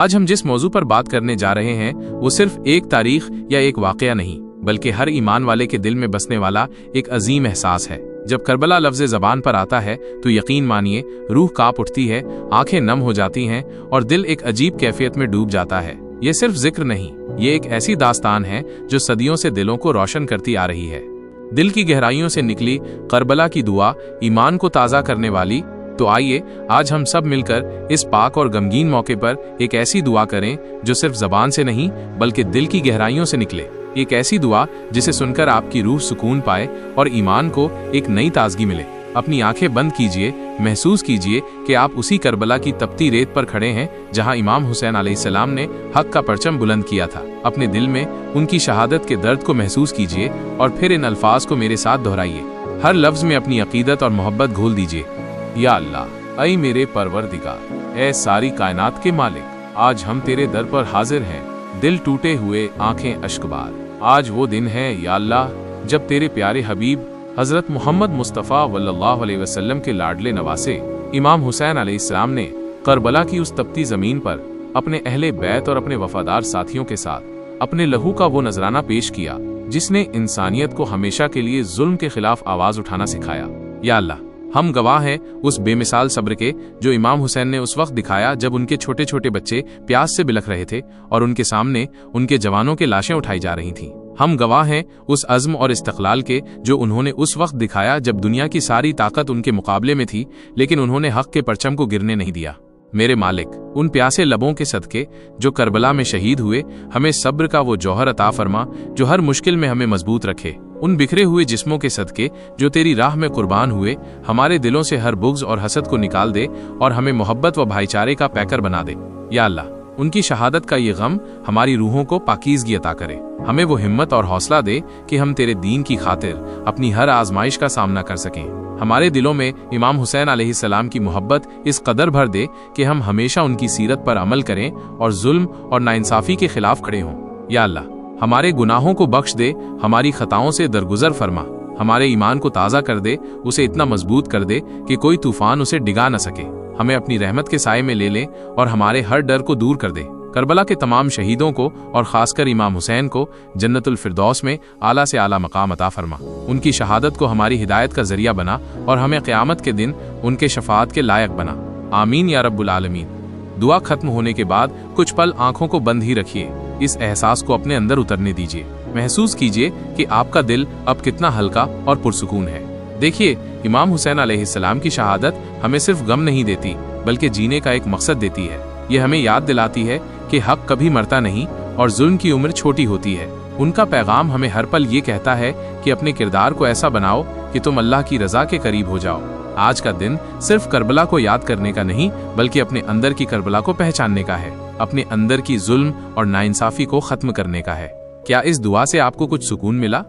آج ہم جس موضوع پر بات کرنے جا رہے ہیں وہ صرف ایک تاریخ یا ایک واقعہ نہیں بلکہ ہر ایمان والے کے دل میں بسنے والا ایک عظیم احساس ہے۔ جب کربلا لفظ زبان پر آتا ہے تو یقین مانیے روح کانپ اٹھتی ہے، آنکھیں نم ہو جاتی ہیں اور دل ایک عجیب کیفیت میں ڈوب جاتا ہے۔ یہ صرف ذکر نہیں، یہ ایک ایسی داستان ہے جو صدیوں سے دلوں کو روشن کرتی آ رہی ہے۔ دل کی گہرائیوں سے نکلی کربلا کی دعا، ایمان کو تازہ کرنے والی۔ تو آئیے آج ہم سب مل کر اس پاک اور غمگین موقع پر ایک ایسی دعا کریں جو صرف زبان سے نہیں بلکہ دل کی گہرائیوں سے نکلے، ایک ایسی دعا جسے سن کر آپ کی روح سکون پائے اور ایمان کو ایک نئی تازگی ملے۔ اپنی آنکھیں بند کیجئے، محسوس کیجئے کہ آپ اسی کربلا کی تپتی ریت پر کھڑے ہیں جہاں امام حسین علیہ السلام نے حق کا پرچم بلند کیا تھا۔ اپنے دل میں ان کی شہادت کے درد کو محسوس کیجئے اور پھر ان الفاظ کو میرے ساتھ دہرائیے۔ ہر لفظ میں اپنی عقیدت اور محبت گھول دیجئے۔ یا اللہ، اے میرے پروردگار، اے ساری کائنات کے مالک، آج ہم تیرے در پر حاضر ہیں، دل ٹوٹے ہوئے، آنکھیں اشکبار۔ آج وہ دن ہے یا اللہ جب تیرے پیارے حبیب حضرت محمد مصطفیٰ صلی اللہ علیہ وسلم کے لاڈلے نواسے امام حسین علیہ السلام نے کربلا کی اس تپتی زمین پر اپنے اہل بیت اور اپنے وفادار ساتھیوں کے ساتھ اپنے لہو کا وہ نذرانہ پیش کیا جس نے انسانیت کو ہمیشہ کے لیے ظلم کے خلاف آواز اٹھانا سکھایا۔ یا اللہ، ہم گواہ ہیں اس بے مثال صبر کے جو امام حسین نے اس وقت دکھایا جب ان کے چھوٹے چھوٹے بچے پیاس سے بلکھ رہے تھے اور ان کے سامنے ان کے جوانوں کے لاشیں اٹھائی جا رہی تھیں۔ ہم گواہ ہیں اس عزم اور استقلال کے جو انہوں نے اس وقت دکھایا جب دنیا کی ساری طاقت ان کے مقابلے میں تھی، لیکن انہوں نے حق کے پرچم کو گرنے نہیں دیا۔ میرے مالک، ان پیاسے لبوں کے صدقے جو کربلا میں شہید ہوئے، ہمیں صبر کا وہ جوہر عطا فرما جو ہر مشکل میں ہمیں مضبوط رکھے۔ ان بکھرے ہوئے جسموں کے صدقے جو تیری راہ میں قربان ہوئے، ہمارے دلوں سے ہر بغض اور حسد کو نکال دے اور ہمیں محبت و بھائی چارے کا پیکر بنا دے۔ یا اللہ، ان کی شہادت کا یہ غم ہماری روحوں کو پاکیزگی عطا کرے، ہمیں وہ ہمت اور حوصلہ دے کہ ہم تیرے دین کی خاطر اپنی ہر آزمائش کا سامنا کر سکیں۔ ہمارے دلوں میں امام حسین علیہ السلام کی محبت اس قدر بھر دے کہ ہم ہمیشہ ان کی سیرت پر عمل کریں اور ظلم اور ناانصافی کے خلاف کھڑے ہوں۔ یا اللہ، ہمارے گناہوں کو بخش دے، ہماری خطاؤں سے درگزر فرما، ہمارے ایمان کو تازہ کر دے، اسے اتنا مضبوط کر دے کہ کوئی طوفان اسے ڈگا نہ سکے۔ ہمیں اپنی رحمت کے سائے میں لے لے اور ہمارے ہر ڈر کو دور کر دے۔ کربلا کے تمام شہیدوں کو اور خاص کر امام حسین کو جنت الفردوس میں اعلیٰ سے اعلیٰ مقام عطا فرما۔ ان کی شہادت کو ہماری ہدایت کا ذریعہ بنا اور ہمیں قیامت کے دن ان کے شفاعت کے لائق بنا۔ آمین یا رب العالمین۔ دعا ختم ہونے کے بعد کچھ پل آنکھوں کو بند ہی رکھیے، اس احساس کو اپنے اندر اترنے دیجیے۔ محسوس کیجیے کہ آپ کا دل اب کتنا ہلکا اور پرسکون ہے۔ دیکھیے، امام حسین علیہ السلام کی شہادت ہمیں صرف غم نہیں دیتی بلکہ جینے کا ایک مقصد دیتی ہے۔ یہ ہمیں یاد دلاتی ہے کہ حق کبھی مرتا نہیں اور ظلم کی عمر چھوٹی ہوتی ہے۔ ان کا پیغام ہمیں ہر پل یہ کہتا ہے کہ اپنے کردار کو ایسا بناؤ کہ تم اللہ کی رضا کے قریب ہو جاؤ۔ آج کا دن صرف کربلا کو یاد کرنے کا نہیں بلکہ اپنے اندر کی کربلا کو پہچاننے کا ہے، اپنے اندر کی ظلم اور ناانصافی کو ختم کرنے کا ہے۔ کیا اس دعا سے آپ کو کچھ سکون ملا؟